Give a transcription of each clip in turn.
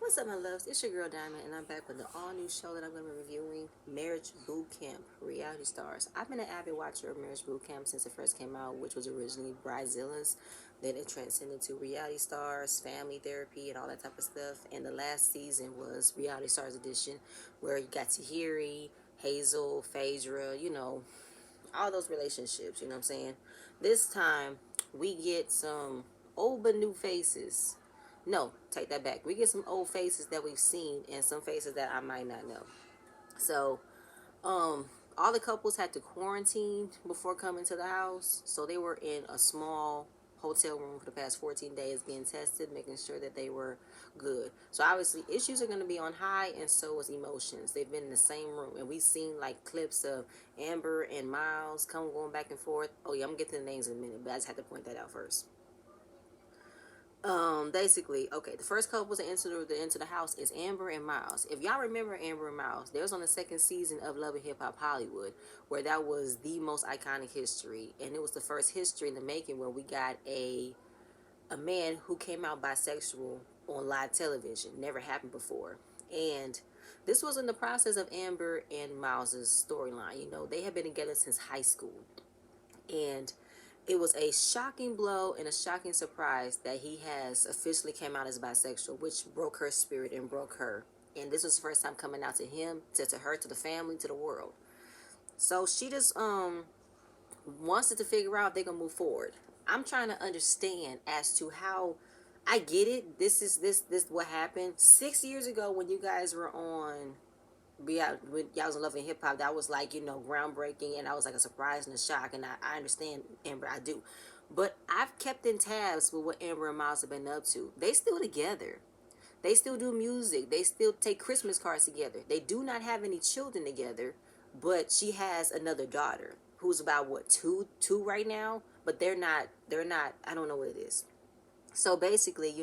What's up, my loves? It's your girl Diamond, and I'm back with the all-new show that I'm going to be reviewing, Marriage Boot Camp Reality Stars. I've been an avid watcher of Marriage Boot Camp since it first came out, which was originally Bridezilla's. Then it transcended to Reality Stars, Family Therapy, and all that type of stuff. And the last season was Reality Stars Edition, where you got Tahiri, Hazel, Phaedra, all those relationships, you know what I'm saying? This time, we get some old but new faces. No, take that back. We get some old faces that we've seen and some faces that I might not know. So, all the couples had to quarantine before coming to the house. So they were in a small hotel room for the past 14 days getting tested, making sure that they were good. So obviously issues are going to be on high, and so is emotions. They've been in the same room, and we've seen like clips of Amber and Miles going back and forth. Oh yeah, I'm getting the names in a minute, but I just had to point that out first. Basically, okay, the first couple to enter the house is Amber and Miles. If y'all remember Amber and Miles, they was on the second season of Love and Hip Hop Hollywood, where that was the most iconic history, and it was the first history in the making where we got a man who came out bisexual on live television. Never happened before, and this was in the process of Amber and Miles's storyline. You know, they had been together since high school, and it was a shocking blow and a shocking surprise that he has officially came out as bisexual, which broke her spirit and broke her. And this was the first time coming out to him, to her, to the family, to the world. So she just wants it to figure out if they can move forward. I'm trying to understand as to how. I get it. This what happened 6 years ago when you guys were on, when y'all was in Love and Hip Hop. That was like, groundbreaking, and I was like a surprise and a shock, and I understand Amber, I do. But I've kept in tabs with what Amber and Miles have been up to. They still together. They still do music. They still take Christmas cards together. They do not have any children together, but she has another daughter who's about what, two right now. But they're not. I don't know what it is. So basically,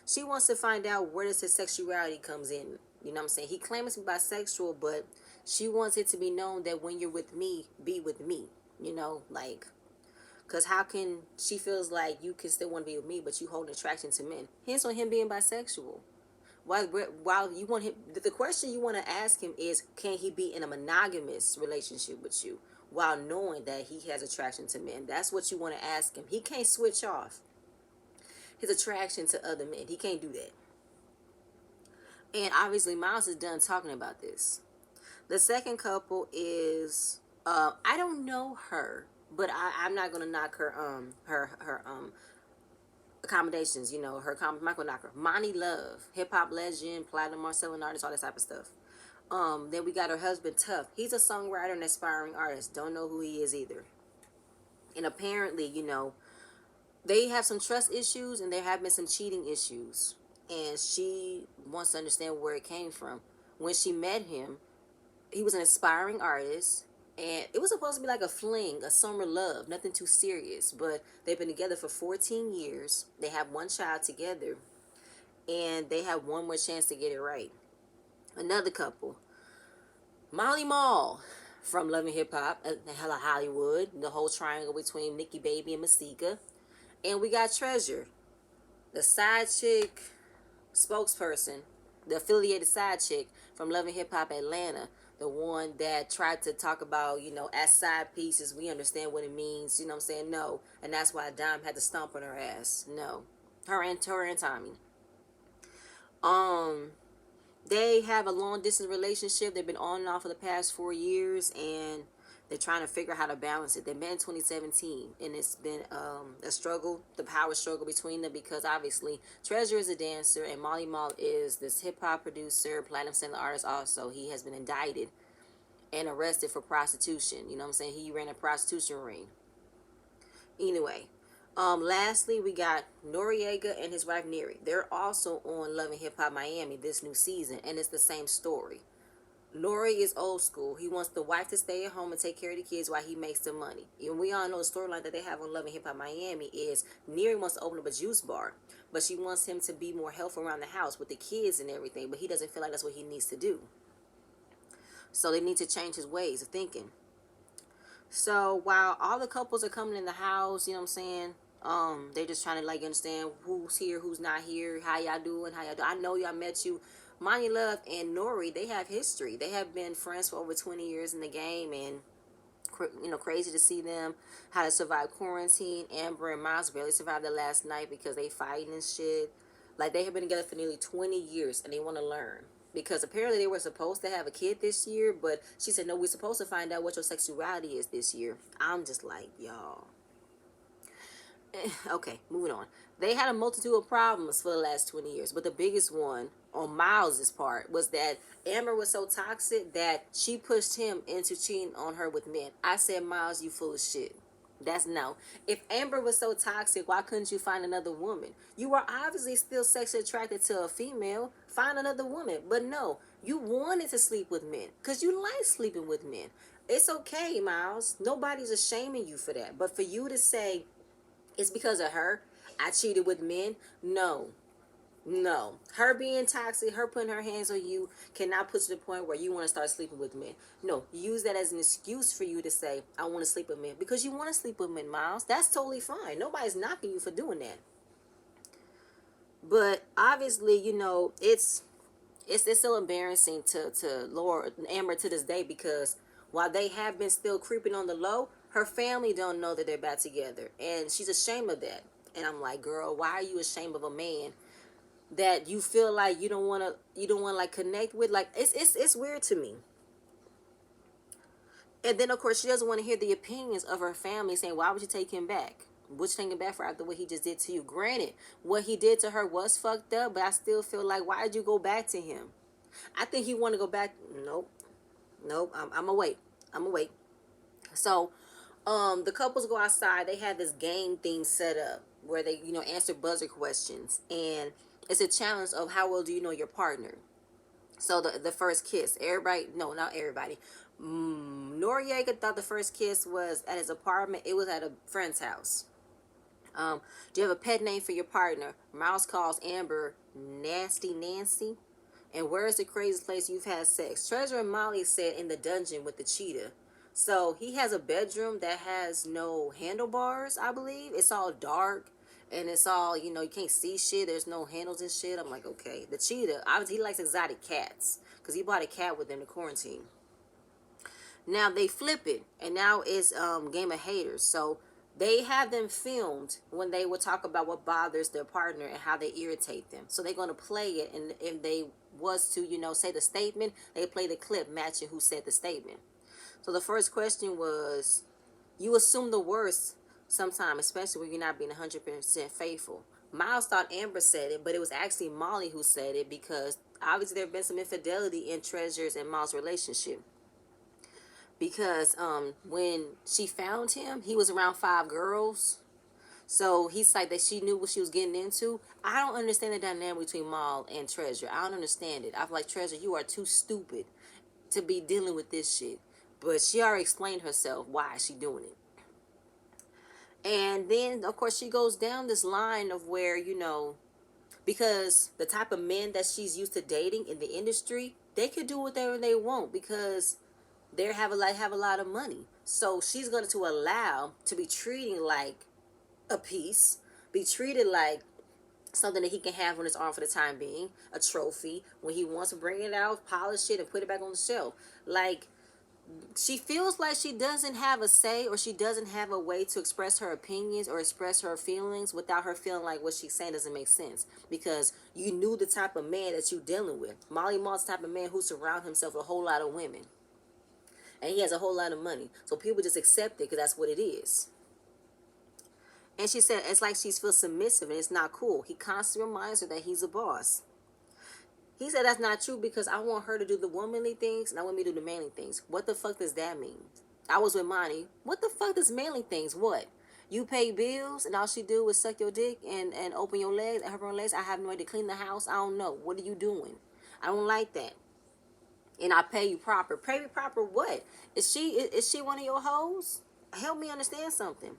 she wants to find out where does his sexuality comes in. You know what I'm saying? He claims to be bisexual, but she wants it to be known that when you're with me, be with me. Like, because how can she feels like you can still want to be with me, but you hold attraction to men? Hence on him being bisexual. While you want him, the question you want to ask him is, can he be in a monogamous relationship with you while knowing that he has attraction to men? That's what you want to ask him. He can't switch off his attraction to other men. He can't do that. And obviously, Miles is done talking about this. The second couple is, I don't know her, but I'm not gonna knock her accommodations. I'm not gonna knock her. Monty Love, hip hop legend, platinum Marcelin artist, all that type of stuff. Then we got her husband Tough. He's a songwriter and aspiring artist. Don't know who he is either. And apparently, they have some trust issues and there have been some cheating issues. And she wants to understand where it came from. When she met him, he was an aspiring artist, and it was supposed to be like a fling, a summer love, nothing too serious. But they've been together for 14 years. They have one child together, and they have one more chance to get it right. Another couple, Molly Mall from Love and Hip Hop, Hella Hollywood, the whole triangle between Nikki Baby and Masika. And we got Treasure, the side chick spokesperson, the affiliated side chick from Love and Hip Hop Atlanta, the one that tried to talk about, as side pieces, we understand what it means, you know what I'm saying? No. And that's why Dime had to stomp on her ass. No. Her and Tommy. Um, they have a long distance relationship. They've been on and off for the past 4 years, and they're trying to figure out how to balance it. They met in 2017, and it's been a struggle, the power struggle between them, because obviously Treasure is a dancer, and Molly Mall is this hip hop producer, platinum selling artist. Also, he has been indicted and arrested for prostitution. You know what I'm saying? He ran a prostitution ring. Anyway, lastly, we got Noriega and his wife Neri. They're also on Love and Hip Hop Miami this new season, and it's the same story. Nori is old school. He wants the wife to stay at home and take care of the kids while he makes the money. And we all know the storyline that they have on Love and Hip Hop Miami is Neri wants to open up a juice bar, but she wants him to be more helpful around the house with the kids and everything, but he doesn't feel like that's what he needs to do. So they need to change his ways of thinking. So while all the couples are coming in the house, you know what I'm saying, They're just trying to like understand who's here, who's not here, how y'all doing, how y'all do. I know y'all met you. Money Love and Nori, they have history. They have been friends for over 20 years in the game, and crazy to see them how to survive quarantine. Amber and Miles barely survived the last night because they fighting and shit. Like they have been together for nearly 20 years, and they want to learn because apparently they were supposed to have a kid this year, but she said no, we're supposed to find out what your sexuality is this year. I'm just like, y'all. Okay, moving on. They had a multitude of problems for the last 20 years, but the biggest one on Miles's part was that Amber was so toxic that she pushed him into cheating on her with men. I said, Miles, you full of shit. That's no. If Amber was so toxic, why couldn't you find another woman? You were obviously still sexually attracted to a female. Find another woman. But no, you wanted to sleep with men because you like sleeping with men. It's okay, Miles. Nobody's shaming you for that. But for you to say, it's because of her I cheated with men. No, no. Her being toxic, her putting her hands on you cannot put you to the point where you want to start sleeping with men. No, use that as an excuse for you to say, I want to sleep with men. Because you want to sleep with men, Miles. That's totally fine. Nobody's knocking you for doing that. But obviously, it's still embarrassing to Laura Amber to this day because while they have been still creeping on the low, her family don't know that they're back together, and she's ashamed of that. And I'm like, girl, why are you ashamed of a man that you feel like you don't want to like connect with? Like it's weird to me. And then of course she doesn't want to hear the opinions of her family saying, why would you take him back? What you take him back for after what he just did to you? Granted, what he did to her was fucked up, but I still feel like, why did you go back to him? I think he want to go back. Nope, nope. I'm gonna wait. I'm gonna wait. So, the couples go outside. They have this game thing set up where they, answer buzzer questions, and it's a challenge of how well do you know your partner. So the first kiss, everybody, no, not everybody. Noriega thought the first kiss was at his apartment. It was at a friend's house. Do you have a pet name for your partner? Miles calls Amber Nasty Nancy. And where is the craziest place you've had sex? Treasure and Molly said in the dungeon with the cheetah. So he has a bedroom that has no handlebars, I believe. It's all dark and it's all, you can't see shit. There's no handles and shit. I'm like, okay. The cheetah, obviously he likes exotic cats because he bought a cat within the quarantine. Now they flip it, and now it's Game of Haters. So they have them filmed when they would talk about what bothers their partner and how they irritate them. So they're going to play it, and if they was to, say the statement, they play the clip matching who said the statement. So the first question was, you assume the worst sometimes, especially when you're not being 100% faithful. Miles thought Amber said it, but it was actually Molly who said it because obviously there have been some infidelity in Treasure's and Miles' relationship because when she found him, he was around 5 girls. So he's like that she knew what she was getting into. I don't understand the dynamic between Maul and Treasure. I don't understand it. I feel like, Treasure, you are too stupid to be dealing with this shit. But she already explained herself why she doing it. And then of course she goes down this line of where, because the type of men that she's used to dating in the industry, they could do whatever they want because they have a lot of money. So she's going to allow to be treated like a piece, be treated like something that he can have on his arm for the time being, a trophy. When he wants to bring it out, polish it, and put it back on the shelf. Like, she feels like she doesn't have a say or she doesn't have a way to express her opinions or express her feelings without her feeling like what she's saying doesn't make sense. Because you knew the type of man that you're dealing with. Molly Moss type of man who surrounds himself with a whole lot of women. And he has a whole lot of money. So people just accept it because that's what it is. And she said it's like she feels submissive and it's not cool. He constantly reminds her that he's a boss. He said that's not true because I want her to do the womanly things and I want me to do the manly things. What the fuck does that mean? I was with Monty. What the fuck does manly things? What? You pay bills and all she do is suck your dick and open your legs and her own legs. I have no way to clean the house. I don't know. What are you doing? I don't like that. And I pay you proper. Pay me proper what? Is she one of your hoes? Help me understand something.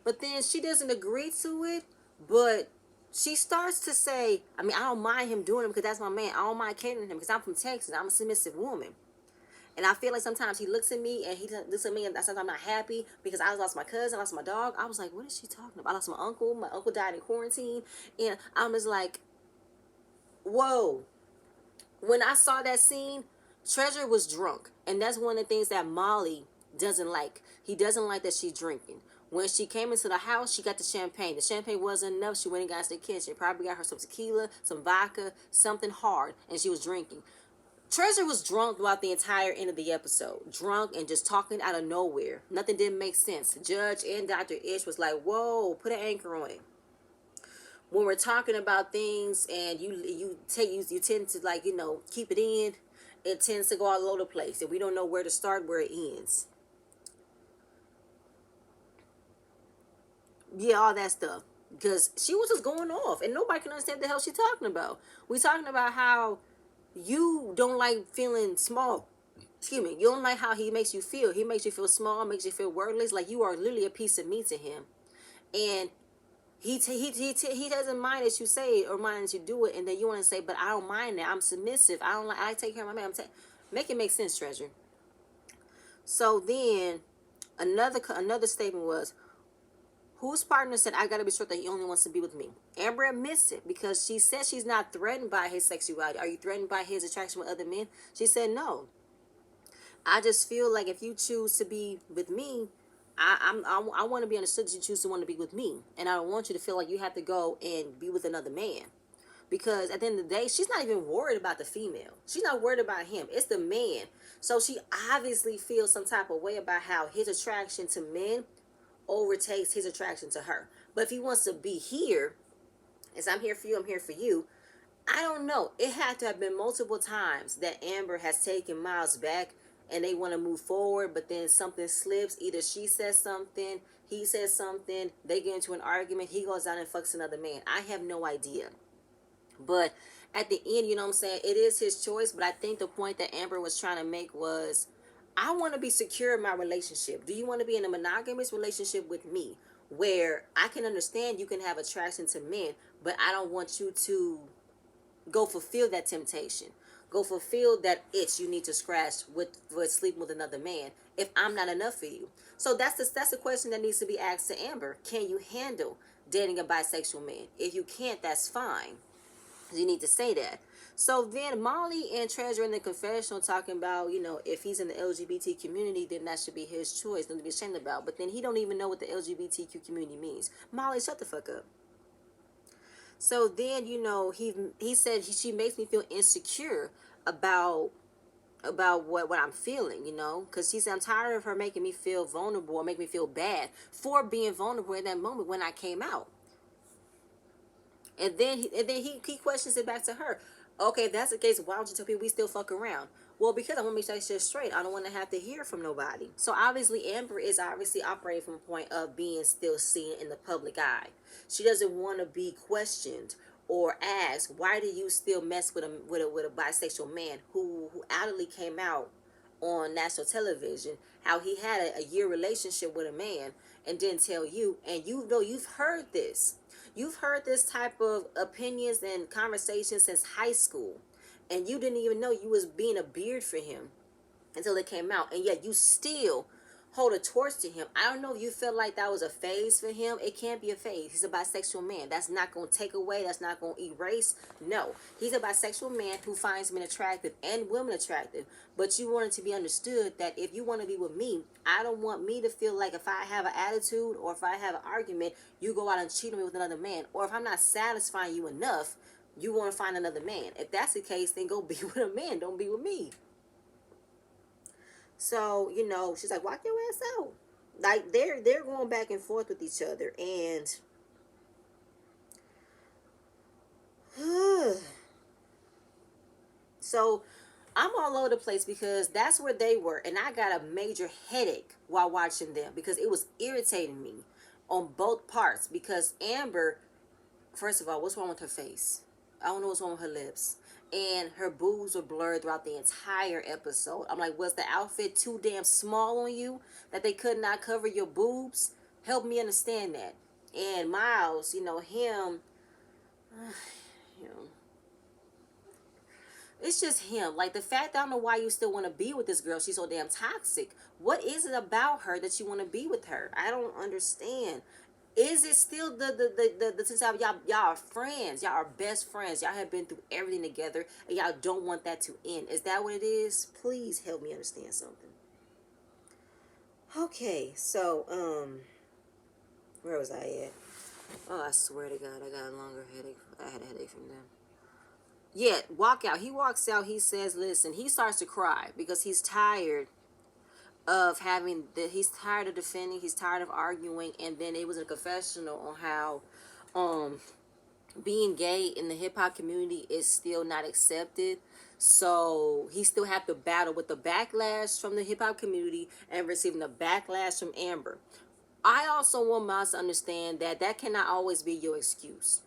But then she doesn't agree to it, but she starts to say, I don't mind him doing it because that's my man. I don't mind catering him because I'm from Texas. I'm a submissive woman. And I feel like sometimes he looks at me and he looks at me and sometimes I'm not happy because I lost my cousin, I lost my dog. I was like, what is she talking about? I lost my uncle. My uncle died in quarantine. And I'm just like, whoa. When I saw that scene, Treasure was drunk. And that's one of the things that Molly doesn't like. He doesn't like that she's drinking. When she came into the house, she got the champagne. The champagne wasn't enough. She went and got into the kitchen. Probably got her some tequila, some vodka, something hard, and she was drinking. Treasure was drunk throughout the entire end of the episode. Drunk and just talking out of nowhere. Nothing didn't make sense. Judge and Dr. Ish was like, whoa, put an anchor on it. When we're talking about things and you tend to, like, keep it in, it tends to go all over the place. And we don't know where to start, where it ends. Yeah, all that stuff. Because she was just going off and nobody can understand the hell she's talking about. We talking about how you don't like feeling small. Excuse me. You don't like how he makes you feel. He makes you feel small, makes you feel worthless, like you are literally a piece of meat to him. And he doesn't mind that you say it or mind that you do it, and then you want to say, but I don't mind that. I'm submissive. I don't like. I take care of my man. Make it make sense, Treasure. So then, another statement was, whose partner said, I gotta be sure that he only wants to be with me? Amber admits it because she said she's not threatened by his sexuality. Are you threatened by his attraction with other men? She said no. I just feel like if you choose to be with me, I want to be understood that you choose to want to be with me, and I don't want you to feel like you have to go and be with another man. Because at the end of the day, she's not even worried about the female. She's not worried about him. It's the man. So she obviously feels some type of way about how his attraction to men overtakes his attraction to her. But if he wants to be here, as I'm here for you, I'm here for you. I don't know. It had to have been multiple times that Amber has taken Miles back and they want to move forward, but then something slips. Either she says something, he says something, they get into an argument, he goes out and fucks another man. I have no idea. But at the end, you know what I'm saying? It is his choice, but I think the point that Amber was trying to make was, I want to be secure in my relationship. Do you want to be in a monogamous relationship with me where I can understand you can have attraction to men, but I don't want you to go fulfill that temptation. Go fulfill that itch you need to scratch with sleeping with another man if I'm not enough for you. So that's the question that needs to be asked to Amber. Can you handle dating a bisexual man? If you can't, that's fine. You need to say that. So then Molly and Treasure in the confessional talking about, if he's in the LGBT community, then that should be his choice, nothing to be ashamed about. But then he don't even know what the LGBTQ community means. Molly, shut the fuck up. So then, he said she makes me feel insecure about what I'm feeling, because she said, I'm tired of her making me feel vulnerable or make me feel bad for being vulnerable in that moment when I came out. And then he questions it back to her. Okay, if that's the case, why don't you tell people we still fuck around? Well, because I want to make sure that shit straight. I don't want to have to hear from nobody. So obviously, Amber is obviously operating from a point of being still seen in the public eye. She doesn't want to be questioned or asked, why do you still mess with a bisexual man who outwardly came out on national television how he had a year relationship with a man and didn't tell you, and you've heard this. You've heard this type of opinions and conversations since high school, and you didn't even know you was being a beard for him until it came out, and yet you still hold a torch to him. I don't know if you feel like that was a phase for him. It can't be a phase. He's a bisexual man. That's not going to take away. That's not going to erase. No. He's a bisexual man who finds men attractive and women attractive. But you want it to be understood that if you want to be with me, I don't want me to feel like if I have an attitude or if I have an argument, you go out and cheat on me with another man. Or if I'm not satisfying you enough, you want to find another man. If that's the case, then go be with a man. Don't be with me. So, she's like, walk your ass out. Like they're going back and forth with each other, and so I'm all over the place because that's where they were, and I got a major headache while watching them because it was irritating me on both parts. Because Amber, first of all, what's wrong with her face? I don't know what's wrong with her lips. And her boobs were blurred throughout the entire episode. I'm like, was the outfit too damn small on you that they could not cover your boobs? Help me understand that. And Miles, him, you know, It's just him. Like the fact that I don't know why you still want to be with this girl. She's so damn toxic. What is it about her that you want to be with her? I don't understand. Is it still the sense of y'all are friends, y'all are best friends, y'all have been through everything together, and y'all don't want that to end? Is that what it is? Please help me understand something. Okay, so where was I at? Oh, I swear to God, I got a longer headache. I had a headache from them. Yeah, walk out. He walks out. He says, "Listen." He starts to cry because he's tired of having that. He's tired of defending. He's tired of arguing. And then it was a confessional on how, um, being gay in the hip hop community is still not accepted. So he still have to battle with the backlash from the hip hop community and receiving the backlash from Amber. I also want Miles to understand that that cannot always be your excuse.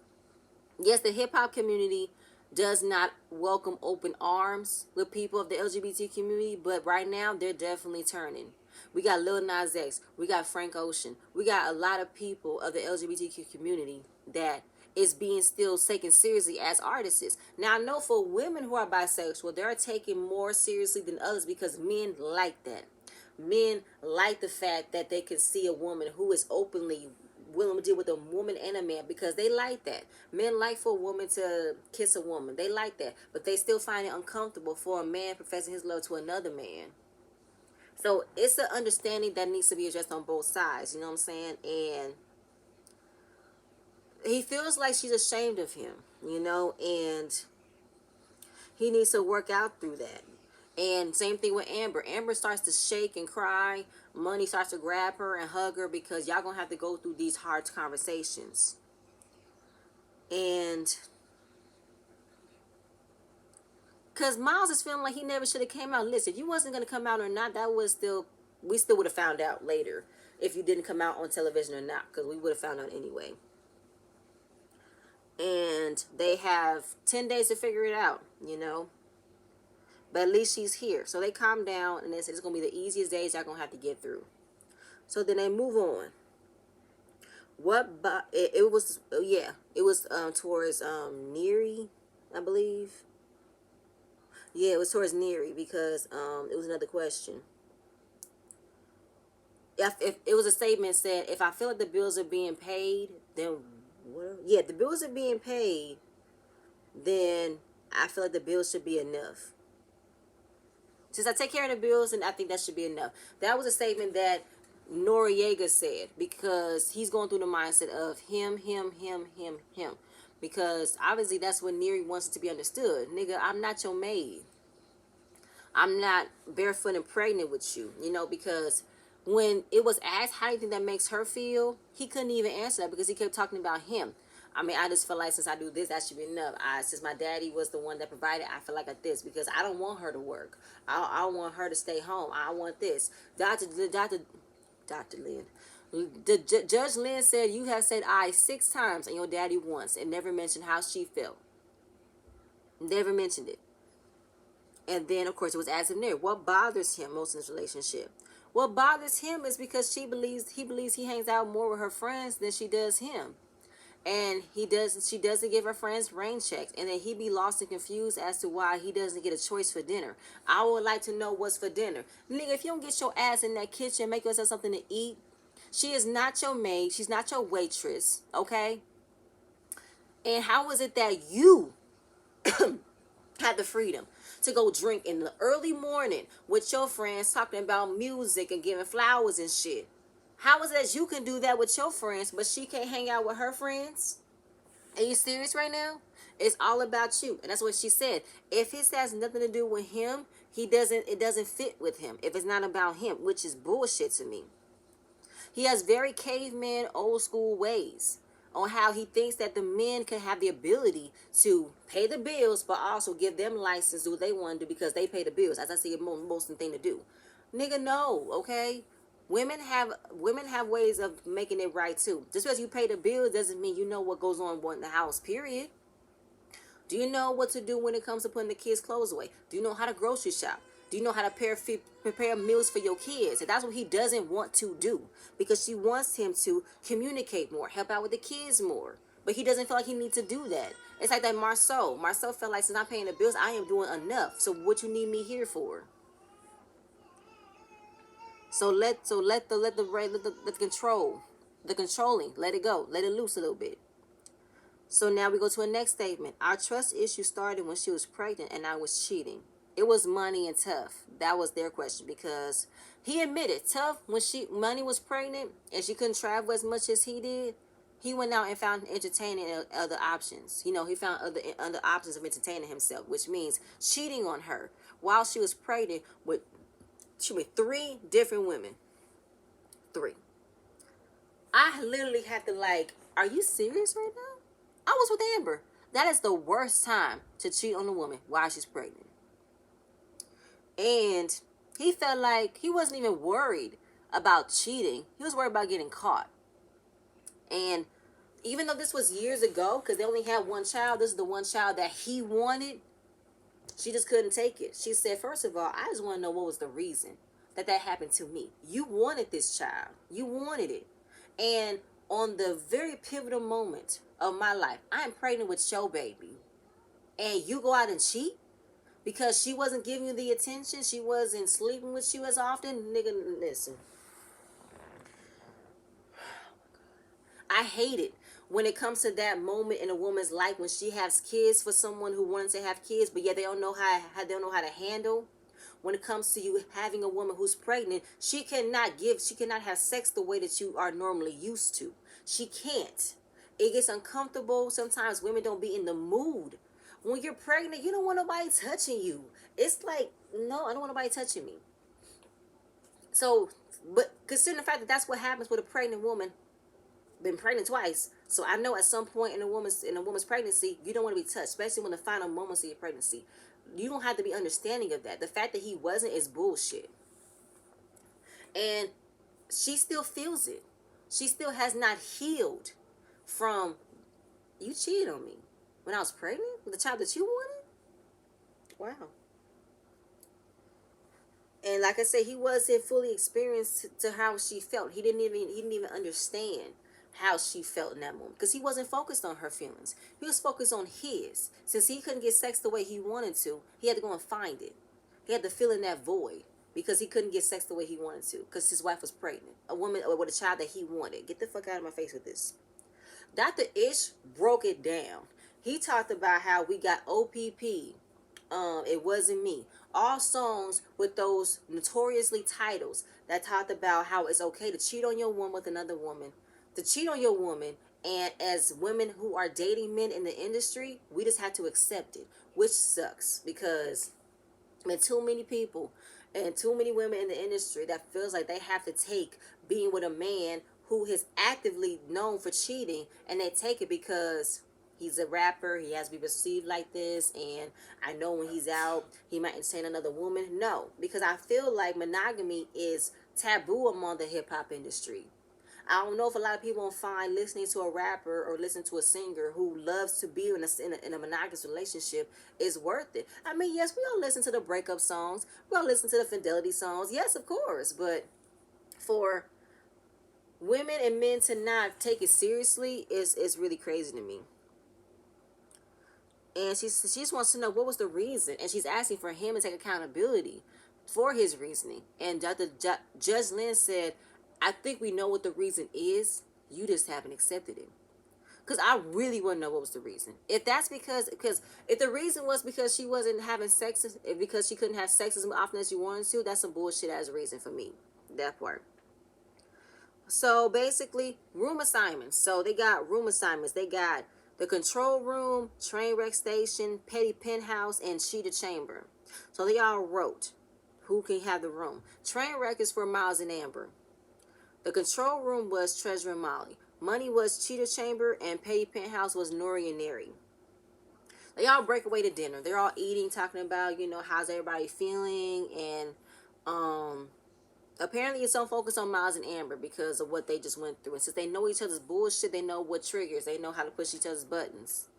Yes, the hip hop community does not welcome open arms with people of the LGBT community, but right now they're definitely turning. We got Lil Nas X, we got Frank Ocean, we got a lot of people of the LGBTQ community that is being still taken seriously as artists. Now I know for women who are bisexual, they're taken more seriously than others because men like that. Men like the fact that they can see a woman who is openly willing to deal with a woman and a man because they like that. Men like for a woman to kiss a woman. They like that. But they still find it uncomfortable for a man professing his love to another man. So it's an understanding that needs to be addressed on both sides. You know what I'm saying? And he feels like she's ashamed of him, and he needs to work out through that. And same thing with Amber. Amber starts to shake and cry. Money starts to grab her and hug her because y'all gonna have to go through these hard conversations. And because Miles is feeling like he never should have came out. Listen, if you wasn't gonna come out or not, that was still we still would have found out later if you didn't come out on television or not, because we would have found out anyway. And they have 10 days to figure it out. But at least she's here. So they calm down and they said it's going to be the easiest days y'all going to have to get through. So then they move on. It was, yeah, it was towards Neary, I believe. Yeah, it was towards Neary because it was another question. If it was a statement said, if I feel like the bills are being paid, then what? Yeah, the bills are being paid, then I feel like the bills should be enough. Since I take care of the bills, and I think that should be enough. That was a statement that Noriega said because he's going through the mindset of him. Because obviously that's what Neri wants it to be understood. Nigga, I'm not your maid. I'm not barefoot and pregnant with you. Because when it was asked how do you think that makes her feel, he couldn't even answer that because he kept talking about him. I mean, I just feel like since I do this, that should be enough. Since my daddy was the one that provided, I feel like this because I don't want her to work. I want her to stay home. I want this. Dr. Lynn. Judge Lynn said you have said I 6 times and your daddy once and never mentioned how she felt. Never mentioned it. And then, of course, it was asked him there, what bothers him most in this relationship? What bothers him is because he believes he hangs out more with her friends than she does him. And she doesn't give her friends rain checks, and then he be lost and confused as to why he doesn't get a choice for dinner. I would like to know what's for dinner. Nigga, if you don't get your ass in that kitchen, make yourself something to eat. She is not your maid. She's not your waitress, okay? And how is it that you had the freedom to go drink in the early morning with your friends talking about music and giving flowers and shit? How is it that you can do that with your friends, but she can't hang out with her friends? Are you serious right now? It's all about you. And that's what she said. If it has nothing to do with him, it doesn't fit with him. If it's not about him, which is bullshit to me. He has very caveman old school ways on how he thinks that the men can have the ability to pay the bills, but also give them license to do what they want to do because they pay the bills. As I see, most thing to do. Nigga, no, okay? Women have ways of making it right too. Just because you pay the bills doesn't mean you know what goes on in the house, period. Do you know what to do when it comes to putting the kids' clothes away? Do you know how to grocery shop? Do you know how to prepare meals for your kids? And that's what he doesn't want to do because she wants him to communicate more, help out with the kids more. But he doesn't feel like he needs to do that. It's like that Marceau. Marceau felt like, since I'm paying the bills, I am doing enough. So what you need me here for? Let the control, the controlling, let it go, let it loose a little bit. So now we go to a next statement. Our trust issue started when she was pregnant and I was cheating. It was money and tough. That was their question, because he admitted tough when money was pregnant and she couldn't travel as much as he did. He went out and found entertaining other options. He found other options of entertaining himself, which means cheating on her while she was pregnant with three different women. Three. I literally had to, like, are you serious right now? I was with Amber. That is the worst time to cheat on a woman while she's pregnant. And he felt like he wasn't even worried about cheating. He was worried about getting caught. And even though this was years ago, because they only had one child, this is the one child that he wanted, she just couldn't take it. She said, first of all, I just want to know what was the reason that happened to me. You wanted this child. You wanted it. And on the very pivotal moment of my life, I am pregnant with your baby. And you go out and cheat because she wasn't giving you the attention. She wasn't sleeping with you as often. Nigga, listen. I hate it when it comes to that moment in a woman's life when she has kids for someone who wants to have kids, but yet they don't know how they don't know how to handle. When it comes to you having a woman who's pregnant, she cannot have sex the way that you are normally used to. She can't. It gets uncomfortable. Sometimes women don't be in the mood. When you're pregnant, you don't want nobody touching you. It's like, no, I don't want nobody touching me. So, but considering the fact that that's what happens with a pregnant woman, been pregnant twice, so I know at some point in a woman's pregnancy, you don't want to be touched, especially when the final moments of your pregnancy. You don't have to be understanding of that. The fact that he wasn't is bullshit. And she still feels it. She still has not healed from, you cheated on me when I was pregnant with the child that you wanted. Wow. And like I said, he wasn't fully experienced to how she felt. He didn't even understand how she felt in that moment, because he wasn't focused on her feelings. He was focused on his. Since he couldn't get sex the way he wanted to, he had to go and find it. He had to fill in that void because he couldn't get sex the way he wanted to, because his wife was pregnant, a woman with a child that he wanted. Get the fuck out of my face with this. Dr. Ish broke it down. He talked about how we got OPP, It Wasn't Me, all songs with those notoriously titles that talked about how it's okay to cheat on your woman with another woman, to cheat on your woman. And as women who are dating men in the industry, we just have to accept it, which sucks, because there are too many people and too many women in the industry that feels like they have to take being with a man who is actively known for cheating, and they take it because he's a rapper, he has to be perceived like this, and I know when he's out, he might entertain another woman. No, because I feel like monogamy is taboo among the hip-hop industry. I don't know if a lot of people will find listening to a rapper or listening to a singer who loves to be in a monogamous relationship is worth it. I mean, yes, we all listen to the breakup songs. We all listen to the fidelity songs. Yes, of course. But for women and men to not take it seriously is really crazy to me. And she just wants to know what was the reason. And she's asking for him to take accountability for his reasoning. And Judge Lynn said, I think we know what the reason is. You just haven't accepted it. Because I really want to know what was the reason. If that's because if the reason was because she wasn't having sex, because she couldn't have sex as often as she wanted to, that's some bullshit as a reason for me. That part. So basically, room assignments. So they got room assignments. They got the control room, train wreck station, petty penthouse, and cheetah chamber. So they all wrote who can have the room. Train wreck is for Miles and Amber. The control room was Treasure and Molly. Money was Cheetah Chamber, and Petty Penthouse was Nori and Neri. They all break away to dinner. They're all eating, talking about, how's everybody feeling, and apparently it's on focus on Miles and Amber because of what they just went through. And since they know each other's bullshit, they know what triggers. They know how to push each other's buttons.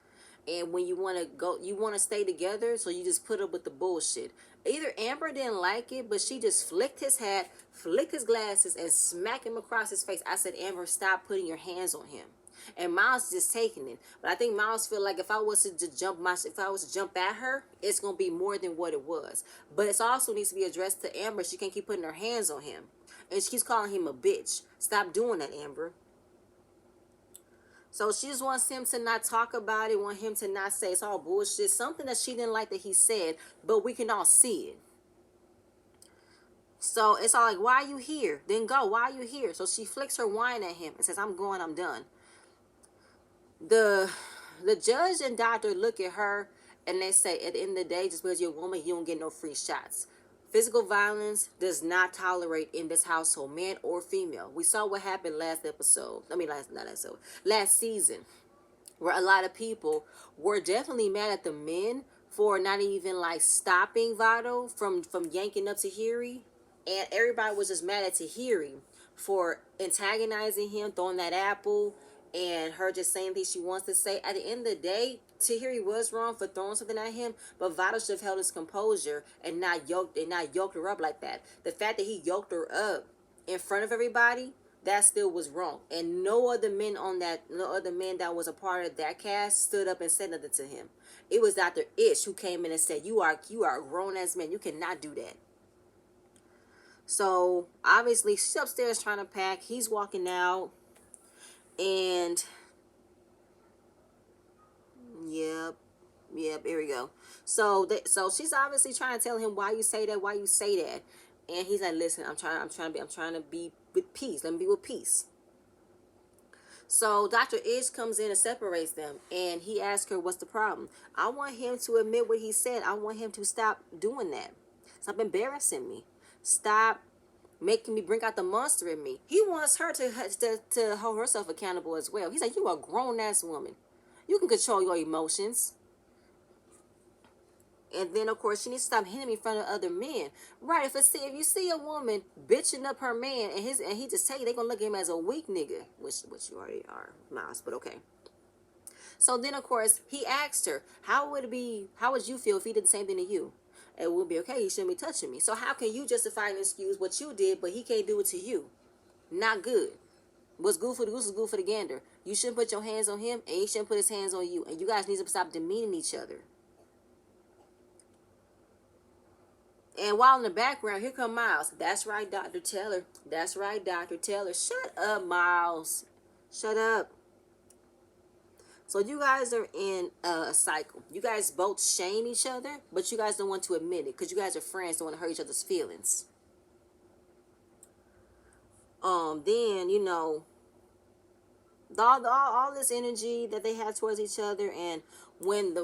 And when you want to stay together, so you just put up with the bullshit. Either Amber didn't like it, but she just flicked his hat, flicked his glasses, and smacked him across his face. I said, Amber, stop putting your hands on him. and Miles just taking it. But I think Miles feel like if I was to jump at her, it's gonna be more than what it was. But it also needs to be addressed to Amber. She can't keep putting her hands on him, and she keeps calling him a bitch. Stop doing that, Amber. So she just wants him to not talk about it, want him to not say it's all bullshit, something that she didn't like that he said, but we can all see it. So it's all like, why are you here? Then go, why are you here? So she flicks her wine at him and says, I'm going, I'm done. The the judge and doctor look at her and they say, at the end of the day, just because you're a woman, you don't get no free shots. Physical violence does not tolerate in this household, man or female. We saw what happened last episode. I mean, last not episode, last season, where a lot of people were definitely mad at the men for not even like stopping Vado from yanking up Tahiri, and everybody was just mad at Tahiri for antagonizing him, throwing that apple, and her just saying things she wants to say. At the end of the day, Tahiri was wrong for throwing something at him, but Vado should have held his composure and not yoked her up like that. The fact that he yoked her up in front of everybody, that still was wrong. And no other men that was a part of that cast stood up and said nothing to him. It was Dr. Ish who came in and said, you are a grown ass man. You cannot do that. So obviously she's upstairs trying to pack. He's walking out. And yep. Yep, here we go. So she's obviously trying to tell him why you say that, why you say that. And he's like, listen, I'm trying to be with peace. Let me be with peace. So Dr. Ish comes in and separates them, and he asks her, what's the problem? I want him to admit what he said. I want him to stop doing that. Stop embarrassing me. Stop making me bring out the monster in me. He wants her to hold herself accountable as well. He's like, you are a grown-ass woman. You can control your emotions. And then, of course, she needs to stop hitting me in front of other men. Right, if you see a woman bitching up her man and he just tell you, they're going to look at him as a weak nigga, which you already are, Miles, but okay. So then, of course, he asked her, how would you feel if he did the same thing to you? It would be okay, he shouldn't be touching me. So how can you justify and excuse what you did, but he can't do it to you? Not good. What's good for the goose is good for the gander. You shouldn't put your hands on him, and he shouldn't put his hands on you. And you guys need to stop demeaning each other. And while in the background, here come Miles. That's right, Dr. Taylor. That's right, Dr. Taylor. Shut up, Miles. Shut up. So you guys are in a cycle. You guys both shame each other, but you guys don't want to admit it because you guys are friends, don't want to hurt each other's feelings. Then, all this energy that they have towards each other, and when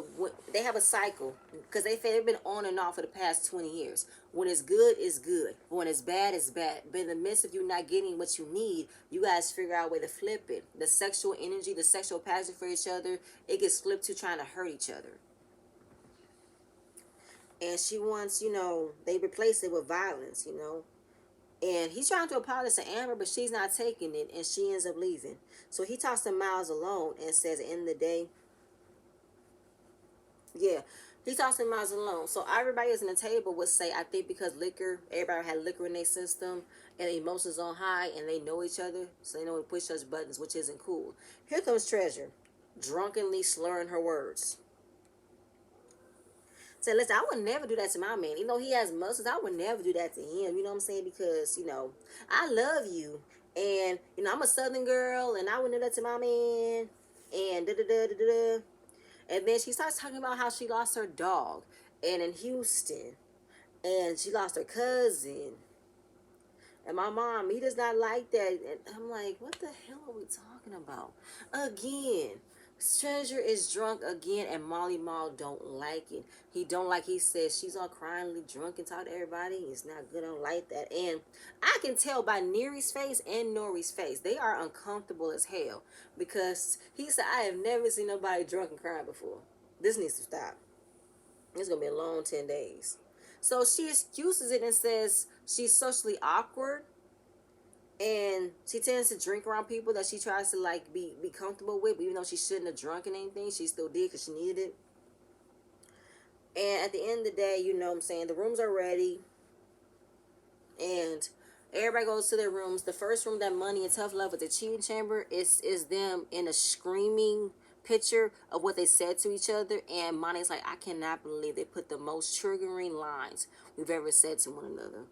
they have a cycle, because they've been on and off for the past 20 years. When it's good, it's good. When it's bad, it's bad. But in the midst of you not getting what you need, you guys figure out a way to flip it. The sexual energy, the sexual passion for each other, it gets flipped to trying to hurt each other. And she wants, they replace it with violence, And he's trying to apologize to Amber, but she's not taking it, and she ends up leaving. So he talks to Miles alone and says, at the end of the day, yeah, he talks to Miles alone. So everybody at the table would say, I think because everybody had liquor in their system, and emotions on high, and they know each other, so they know to push those buttons, which isn't cool. Here comes Treasure, drunkenly slurring her words. So listen, I would never do that to my man. Even though he has muscles, I would never do that to him. You know what I'm saying? Because, I love you. And, I'm a Southern girl, and I would do that to my man. And da-da-da-da-da. And then she starts talking about how she lost her dog. And in Houston. And she lost her cousin. And my mom, he does not like that. And I'm like, what the hell are we talking about? Again. Treasure is drunk again, and Molly Mall don't like it. He says she's all cryingly drunk and talk to everybody. It's not good. I don't like that. And I can tell by Neri's face and Nori's face, they are uncomfortable as hell. Because he said, I have never seen nobody drunk and crying before. This needs to stop. It's going to be a long 10 days. So she excuses it and says she's socially awkward. And she tends to drink around people that she tries to be comfortable with, but even though she shouldn't have drunk and anything, she still did because she needed it. And at the end of the day, what I'm saying, the rooms are ready, and Everybody goes to their rooms. The first room that Money and Tough love with the cheating chamber is them in a screaming picture of what they said to each other. And Money's like, I cannot believe they put the most triggering lines we've ever said to one another.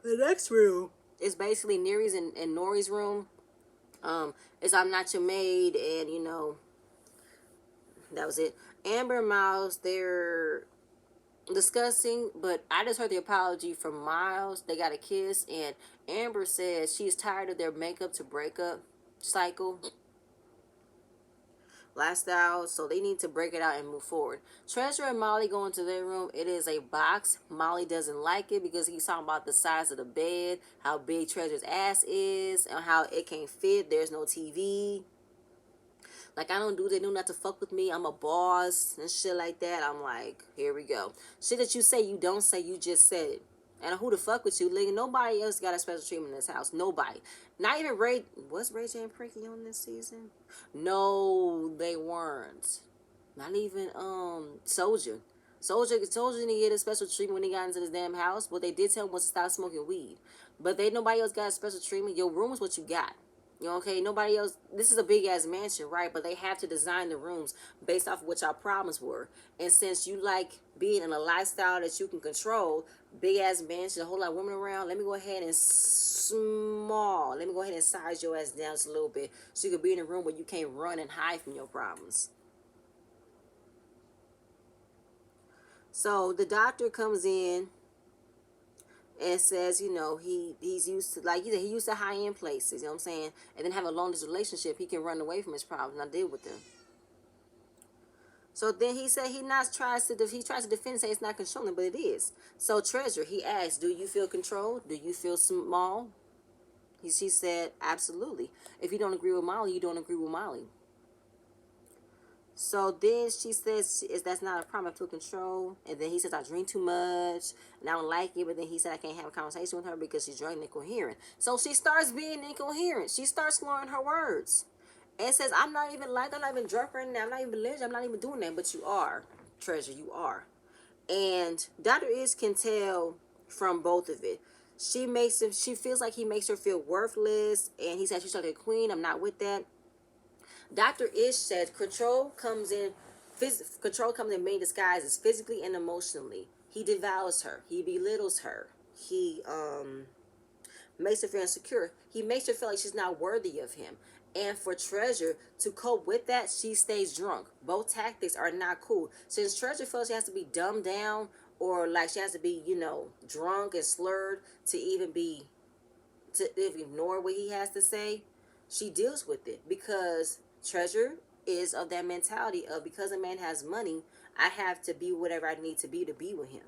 The next room is basically Neri's and Nori's room. Is I'm not your maid, and that was it. Amber and Miles, they're discussing, but I just heard the apology from Miles. They got a kiss, and Amber says she's tired of their makeup to breakup cycle lifestyle, so they need to break it out and move forward. Treasure and Molly go into their room. It is a box. Molly doesn't like it because he's talking about the size of the bed, how big Treasure's ass is, and how it can't fit. There's no TV. Like, I don't do, they do not to fuck with me. I'm a boss and shit like that. I'm like, here we go. Shit that you say you don't say, you just said it. And who the fuck with you? Like, nobody else got a special treatment in this house. Nobody. Not even Ray. Was Ray J and Prinky on this season? No, they weren't. Not even Soldier. Soldier didn't get a special treatment when he got into this damn house. What they did tell him was to stop smoking weed. But nobody else got a special treatment. Your room is what you got. You know, okay, nobody else. This is a big ass mansion, right? But they have to design the rooms based off of what y'all problems were. And since you like being in a lifestyle that you can control, big ass mansion, a whole lot of women around, let me go ahead and let me go ahead and size your ass down just a little bit so you can be in a room where you can't run and hide from your problems. So the doctor comes in and says, he's used to, like, he used to high end places, you know what I'm saying, and then have a long distance relationship. He can run away from his problems and not deal with them. So then he said he tries to defend, say it's not controlling, but it is. So Treasure, he asked, do you feel controlled? Do you feel small? She said, absolutely. If you don't agree with Molly, you don't agree with Molly. So then she says, that's not a problem, I feel control. And then he says, I drink too much and I don't like it. But then he said, I can't have a conversation with her because she's drunk and incoherent. So she starts being incoherent. She starts slurring her words and says, I'm not even drunk right now. I'm not even religious. I'm not even doing that. But you are, Treasure, you are. And Dr. Ish can tell from both of it. She feels like he makes her feel worthless. And he said, she's like a queen. I'm not with that. Dr. Ish says control comes in many disguises, physically and emotionally. He devours her. He belittles her. He makes her feel insecure. He makes her feel like she's not worthy of him. And for Treasure to cope with that, she stays drunk. Both tactics are not cool. Since Treasure feels she has to be dumbed down or like she has to be, drunk and slurred to ignore what he has to say, she deals with it because Treasure is of that mentality of, because a man has money, I have to be whatever I need to be with him.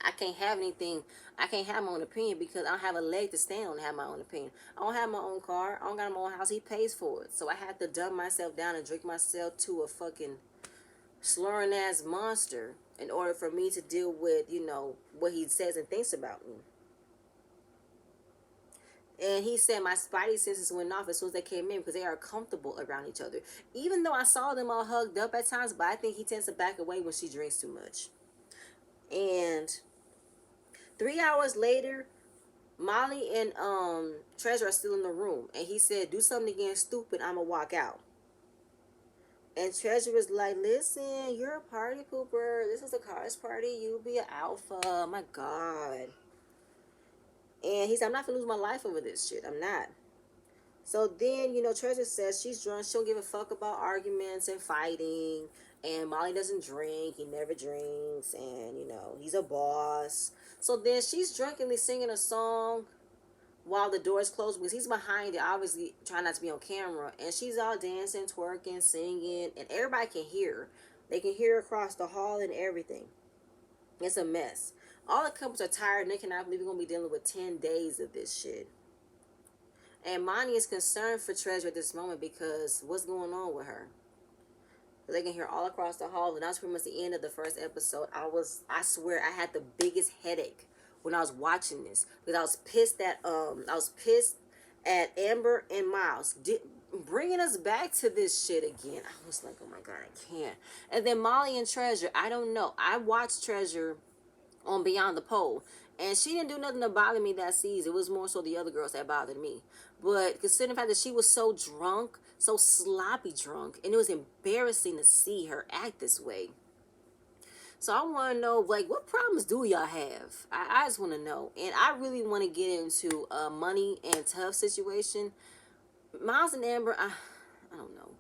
I can't have anything. I can't have my own opinion because I don't have a leg to stand on to have my own opinion. I don't have my own car. I don't got my own house. He pays for it. So I have to dumb myself down and drink myself to a fucking slurring ass monster in order for me to deal with, what he says and thinks about me. And he said my spidey senses went off as soon as they came in because they are comfortable around each other. Even though I saw them all hugged up at times, but I think he tends to back away when she drinks too much. And 3 hours later, Molly and Treasure are still in the room. And he said, do something again stupid, I'ma walk out. And Treasure was like, listen, you're a party pooper. This is a college party. You be an alpha. My God. And he said, I'm not going to lose my life over this shit. I'm not. So then, Treasure says she's drunk. She don't give a fuck about arguments and fighting. And Molly doesn't drink. He never drinks. And, he's a boss. So then she's drunkenly singing a song while the door's closed because he's behind it, obviously trying not to be on camera. And she's all dancing, twerking, singing. And everybody can hear her. They can hear her across the hall and everything. It's a mess. All the couples are tired and they cannot believe we're going to be dealing with 10 days of this shit. And Monty is concerned for Treasure at this moment because what's going on with her? They can hear all across the hall. And that was pretty much the end of the first episode. I swear I had the biggest headache when I was watching this. Because I was pissed at Amber and Miles. Bringing us back to this shit again. I was like, oh my God, I can't. And then Molly and Treasure, I don't know. I watched Treasure on Beyond the Pole, And she didn't do nothing to bother me that season. It was more so the other girls that bothered me. But considering the fact that she was so drunk, so sloppy drunk, and it was embarrassing to see her act this way. So I want to know, like, what problems do y'all have? I just want to know. And I really want to get into a money and tough situation. Miles and Amber, I don't know.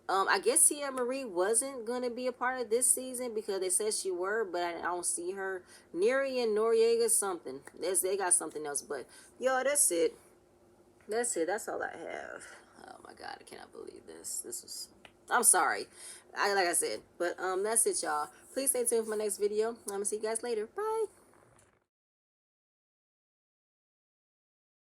I guess Tia Marie wasn't gonna be a part of this season because they said she were, but I don't see her. Neri and Noriega something. They got something else, but yo, that's it. That's it. That's all I have. Oh my god, I cannot believe this. This was. I'm sorry. Like I said, but that's it, y'all. Please stay tuned for my next video. I'm gonna see you guys later. Bye.